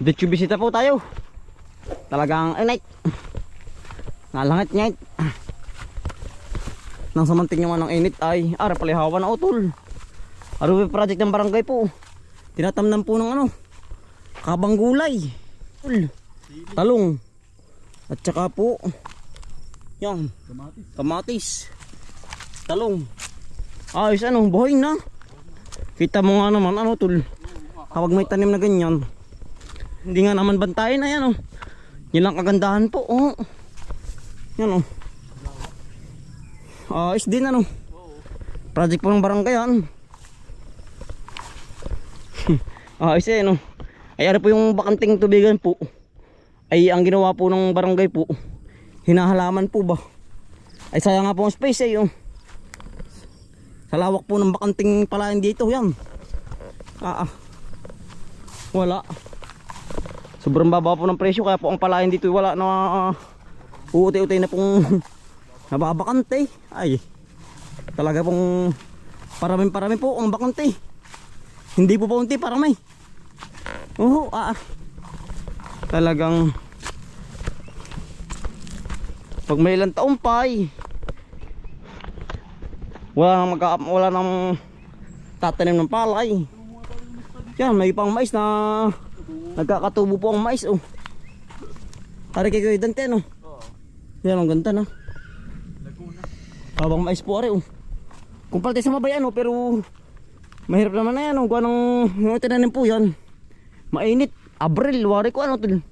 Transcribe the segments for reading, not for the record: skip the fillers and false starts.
Dito bisita po tayo. Talagang night. Nalangit night. Nang samanting naman ng init ay palihawan na utol. Arubi project ng barangay po. Tinatamnan po ng kabang gulay. Talong. At saka po yan, kamatis. Talong. Ayos buhay na. Kita mo nga naman tol. Kapag may tanim na ganyan, hindi nga naman bantayan na yan Yan lang kagandahan po Yan ayos din project po ng barangay yan. Ayos ay po yung bakanting tubigan po. Ay ang ginawa po ng barangay po, hinahalaman po ba. Ay sayang nga po ang space sa lawak po ng bakanting palayan dito yan. Wala. Sobrang baba po ng presyo kaya po ang palayan dito wala na uutay-utay na pong nababakante. Ay talaga pong parami po ang bakante. Hindi po paunti parami. Talagang pag may ilang taon pa wala nang tatanim ng palay. Yan, may pang mais na nagkakatubo po ang mais Tari kay Dante Yan ang ganda na. Habang mais po kung palate sa mabay pero mahirap naman na yan kung anong tinanim po yan. Mainit, Abril, wari ko tol.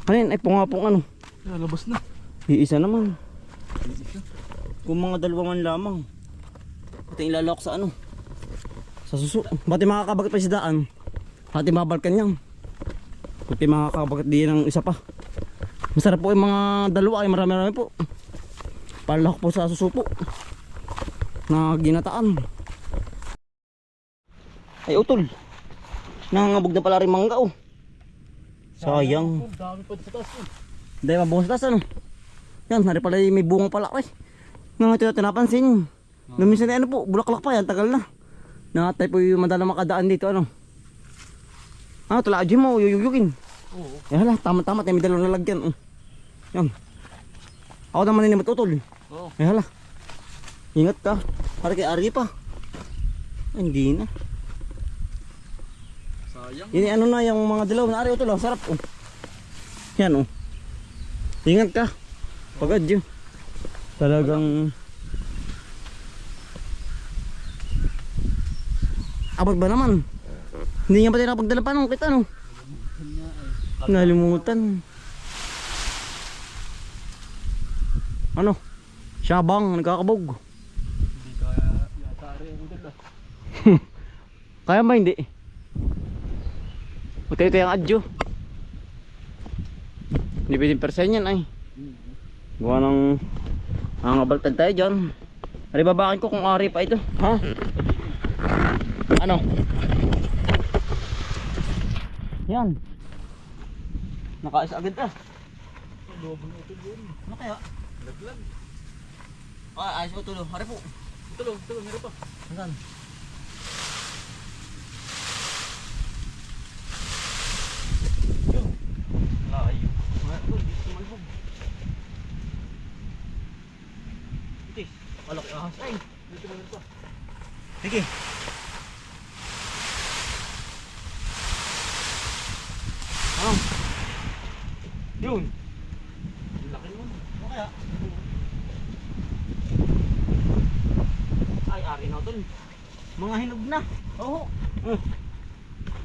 Ay pong labas na. Iisa naman. Kung mga dalawa man lamang. Pati ilalok sa sa suso. Pati makakabagat pa si daan. Pati mabalkan yan. Pati makakabagat din ng isa pa. Masarap po yung mga dalawa ay marami po. Palahok po sa suso po na ginataan. Ay utol. Nangangabog na pala rin mangga sayang. Dami pa sa taas Dahil mabunga sa taas Yan, hari pala may bunga pala Nga ito napansin. Luminsan na po, bulaklak pa yan, tagal na. Nakatay po yung madalang makadaan dito tulad mo, yuyugin. Yan tama-tama tayo may dalawang lalagyan Yan. Ako naman inimot utol. Yan ingat ka, para kay Ari pa. Hindi na. Sayang. Ini na yung mga dilaw na Ari utol sarap Yan ingat ka. Pag-adyo. Talagang abot ba naman? Hindi nga ba tayo nakapagdala pa kita Nalimutan. Siyabang nagkakabog. Hindi kaya yata rin ang udal Kaya ba hindi? Ito yung adyo. Hindi pwedeng persen yan gawa ng nangabaltad tayo dyan. Babakin ko kung ari pa ito. Yan. Nakais agad Lobong na utol yun. Ano kaya? Laglag. Ayos mo tulo. Hari po. Tulong, meron pa. Saan? Layo. Malbog. Itis. Malaki ahas. Ay. Dito meron pa. Sige. Yun. Laki mo. Ano kaya? Ay, ari na tol. Mga hinog na.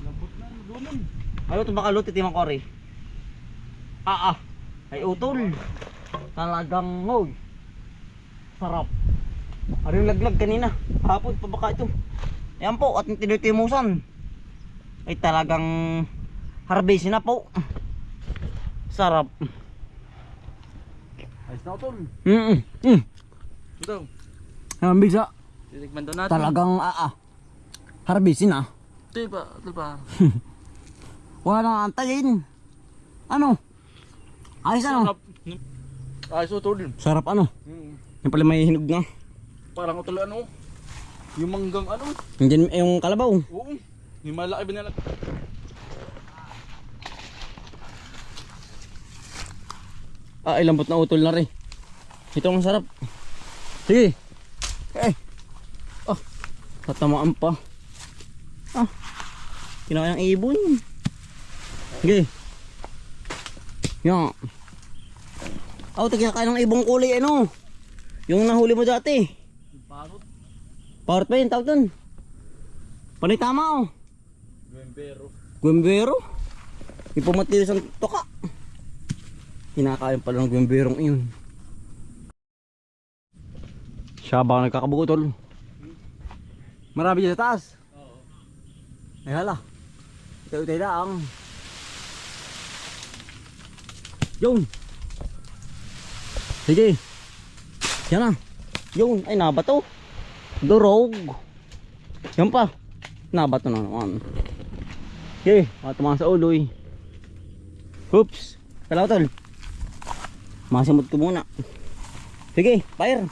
Lambot na, luman. Ayaw ito baka lutit yung kore. Ay utol. Talagang sarap. Ano yung laglag kanina? Hapon pa baka ito. Ayan po, at tinutimusan. Ay talagang harvest na po. Sarap. Ayos na utol. Ito. Ang bisa. Titikman daw natin. Talagang harvest na. Ito pa. Wala nang antayin. Ayos Ayos utol. Sarap Yung pala may hinog na. Parang utol yung manggang Nandiyan yung kalabaw. Oo. Yung malaki ba nila? Ay, lambot na utol na rin. Ito ang sarap. Sige. Eh. Ah, tatamaan pa. Ah, kinakayang ibon. Sige. Yan. Oh, kinakayang ng ibong kulay ano. Yung nahuli mo dati. Parot. Parot pa yun, tawag dun. Panay tama oh. Guembero. Guembero. Ipumatili sa toka. Kinakain pala ng guemberong iyon. Siya baka nagkakabuko tol. Marami dyan sa taas. Oo. Ay hala. Utay-utay lang. Yun. Sige. Yan na. Yun. Ay nabato. Durog. Yan pa. Nabato na naman. Okay. Matumahan sa uloy. Oops. Kalaw tol. Masimot ko muna. Sige. Fire.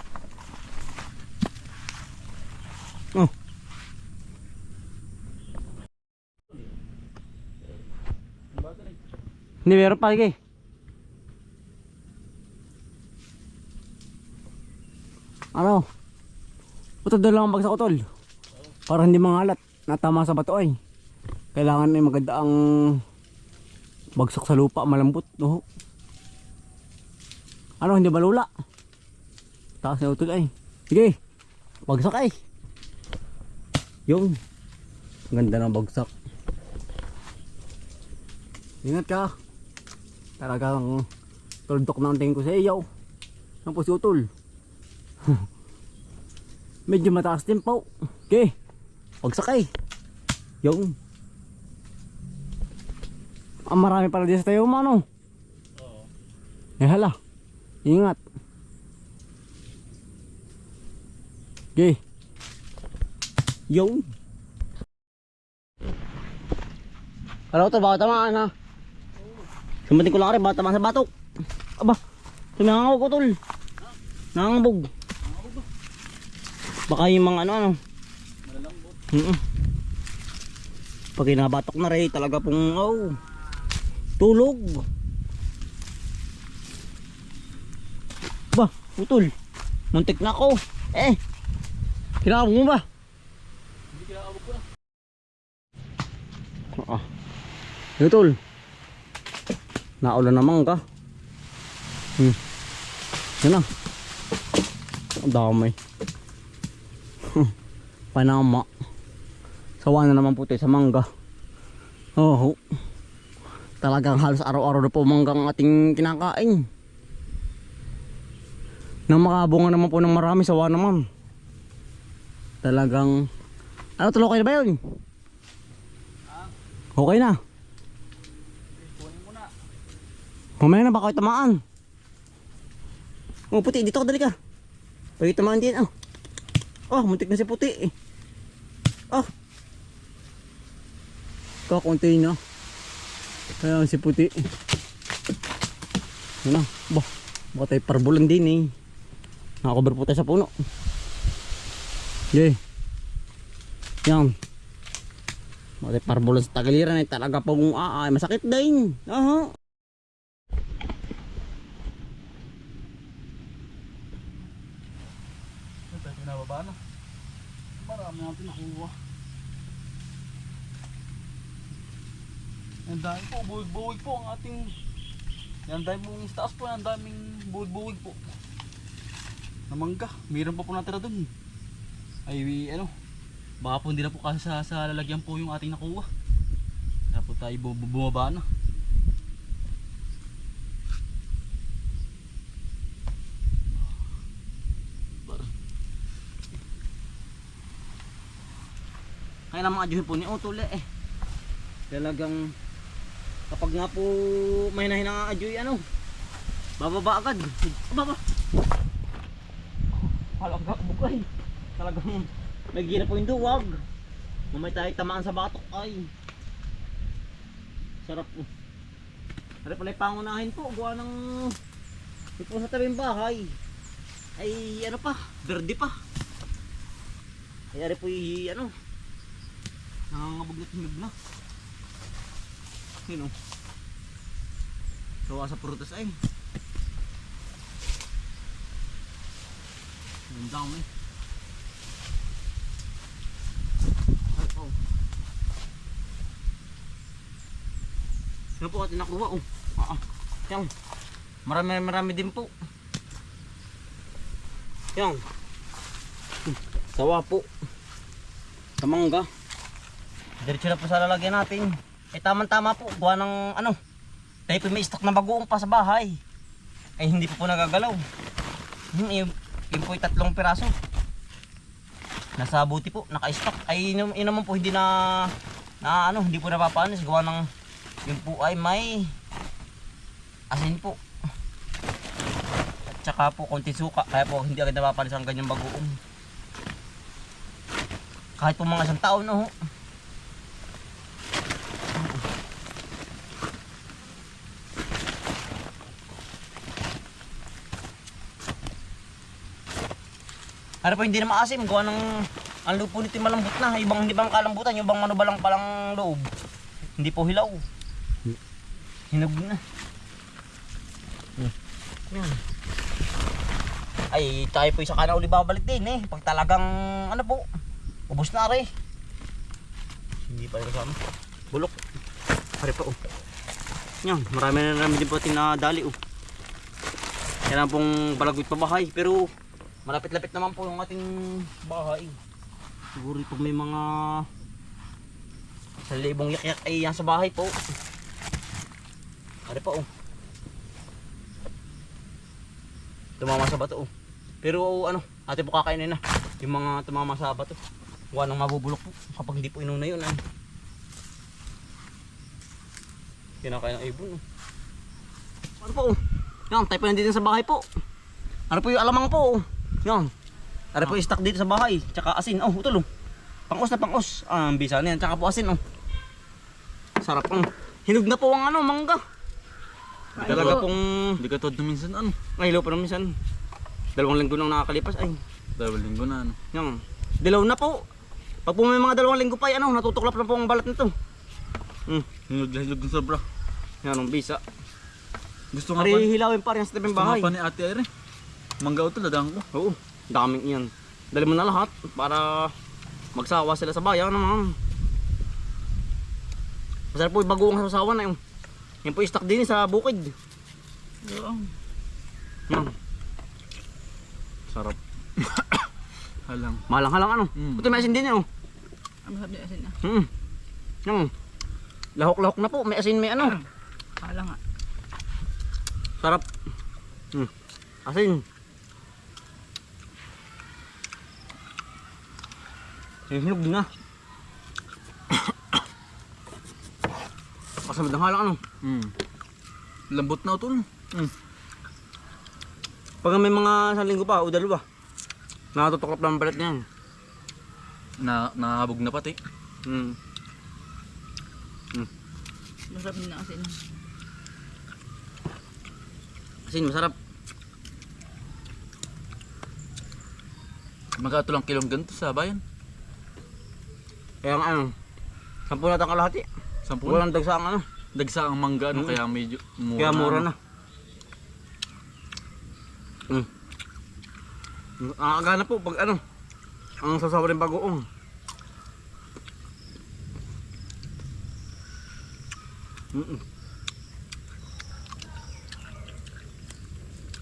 Oh. Hindi meron pa sige. Ano? Utod na lang ang bagsak ko tol. Para hindi mangalat. Natama sa bato ay. Kailangan ay maganda ang bagsak sa lupa. Malambot. No? Ano hindi balula? Taas na utol ay. Sige. Bagsak ay. Yung. Ganda ng bagsak. Ingat ka. Talagang tuldok na ang tingin ko sa iyaw. Ang po si utol. Medyo mataas din po. Okay. Pagsakay. Yung. Ang marami pala din sa tayo mano. Oo. Eh hala. Ingat. Okay. Yung. Alam ko to, baka tamaan ha. Sumbating ko lang rin, baka tamaan sa batok. Aba. Tumingangawag ko tol. Nangangabog. Baka yung mga ano. Malalambot. Pag inabatok na rin talaga pong oh, tulog. Ba, utol. Muntik na ako. Kinakabog mo ba? Hindi kinakabog ko na. Utol. Naulan naman ka. Yan na. Ang dami. Panama. Sawa na naman po tayo sa mangga. Oh, talagang halos araw-araw na po mangga ang ating kinakain. Nang makabunga naman po ng marami, sawa naman. Talagang ano, tuloy kayo na ba yun? Okay na. Kunin mo na. Mamaya na baka tamaan. Oh puti, dito ka, dali ka. Pwede tamaan din. Oh, muntik na si puti. Kakunti na. Kaya si puti. Ano? Baka tayo parbulan din eh. Nakakover po tayo sa puno. Okay. Yan. Baka tayo parbulan sa tagiliran eh. Talaga pong masakit din. Aha. Ito tayo pinababa na. Marami natin nakuha. Ang dami po, buwig-buwig po ang ating. Ang dami pong taas po, ang daming buwig-buwig po. Namangga, mayroon pa po natira dun. Ay ano, baka po hindi na po kasi sa lalagyan po yung ating nakuha. Kaya po tayo bumaba na. Kaya naman adyuhin po ni Utol eh. Talagang kapag nga po may nahinang adyoy ano, bababa agad. Baba. Halaga bugay. Talagang may gina po yung duwag. Mamay tayo tamaan sa batok ay. Sarap po. Ari pala pangunahin po, gawa ng ito sa tabing bahay. Ay ano pa, verde pa. Ay ari po ano, Nangangabog na hinog na. Yun o. Sawa sa prutas ay. Ang dami. Ay po. Yan po atin nakuha o. Yan. Marami din po. Yan. Sawa po. Sa mangga. Diretso na po sa lalagyan natin. Eh tama-tama po. Gawa ng ano. Tayo po may stock na bagoong pa sa bahay. Ay hindi po nagagalaw. Yun po ay 3 piraso. Nasa buti po. Naka-stock. Ay yun naman po hindi na ano. Hindi po napapanis. Gawa ng yun po ay may asin po. At saka po konti suka. Kaya po hindi agad napapanis ang ganyang bagoong. Kahit po mga 1 taon no. Ano po hindi na maasim. Gawa ng ang loob po nito malambot na. Ibang hindi bang kalambutan. Yung bang manubalang palang loob. Hindi po hilaw. Hinog na. Yan. Ay tayo po isa ka na uli babalik din eh. Pag talagang ano po. Ubus na rin. Hindi pa rin kasama. Bulok. Pare pa oh. Yan. Marami din po tinadali oh. Yan ang pong balagwit pa bahay. Pero malapit-lapit naman po yung ating bahay. Siguro pag may mga 1,000 yak-yak ay yan sa bahay po. Pare pa oh. Tumama sa bato oh. Pero ano, ate po kakainin na. Yung mga tumama sa bato. Huwag nang mabubulok po kapag hindi po inuna yun. Kinakain ng ibon. Ano po? Yan, tayo po nandito sa bahay po. Ano po yung alamang po? Yan. Ano po yung stock dito sa bahay. Tsaka asin. Oh, utol. Pangos na pangos. Ang bisa na yan. Tsaka po asin. Oh. Sarap. Hinog na po ang ano, mangga. Talaga pong... Hindi ka tuwad na minsan ano. Ay, ilaw pa na minsan. 2 linggo nang nakakalipas. Ay. 2 linggo na ano. Yan. Dilaw na po. Pag po may mga 2 linggo pa ay ano, natutuklap na po ang balat nito. Hinog ng sobra. Yan ang bisa. Gusto nga pa. Hilawin pa rin sa tabing Gusto nga bahay. pa ni Ate Aire. Mangga ito ladang ko. Oo, daming iyan. Dali mo na lahat para magsawa sila sa bayan naman. Masarap po yung bagoong sasawa na yun. Yan po yung stock din sa bukid. Yan. Sarap. Halang. Malang-halang ano. Ito may asin din yan oh. Masarap din asin na. Yan. Lahok-lahok na po. May asin may ano. Kala nga. Sarap. Asin. Hinog na. Kasamad ng halang ano. Lambot na ito. Pag may mga 1 linggo pa o 2, nakatutuklap lang ang balat niyan. Nahabog na pati. Masarap din ang asin. Asin, masarap. Magkato lang kilong ganito sa bayan. Kaya nga ano, 10 na tang kalahati. 10. Walang dagsa ang ano. Dagsa ang mangga ano, kaya medyo mura. Kaya mura na. Nakakagana po pag ano, ang sasawa rin bagoong.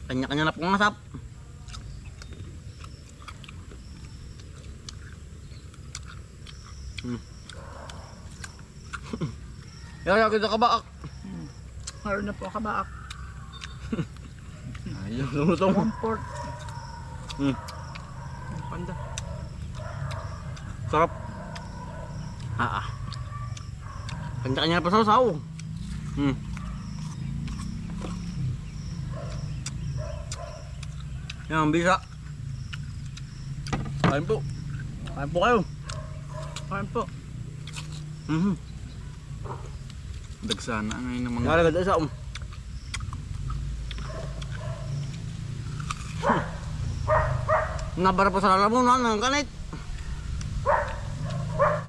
Kanya-kanya na pong nasap. Kaya kita kabaak. Meron na po kabaak. Ayaw. Lumutong. Comfort. Panda. Sarap. Kanya-kanya na pa sasaw. Yan, bisa. Kain po. Kain po kayo. Kain po. Dagsa na ngayon ng mga... Nalagad sa Nabara pa sa lalamunan ng kanit.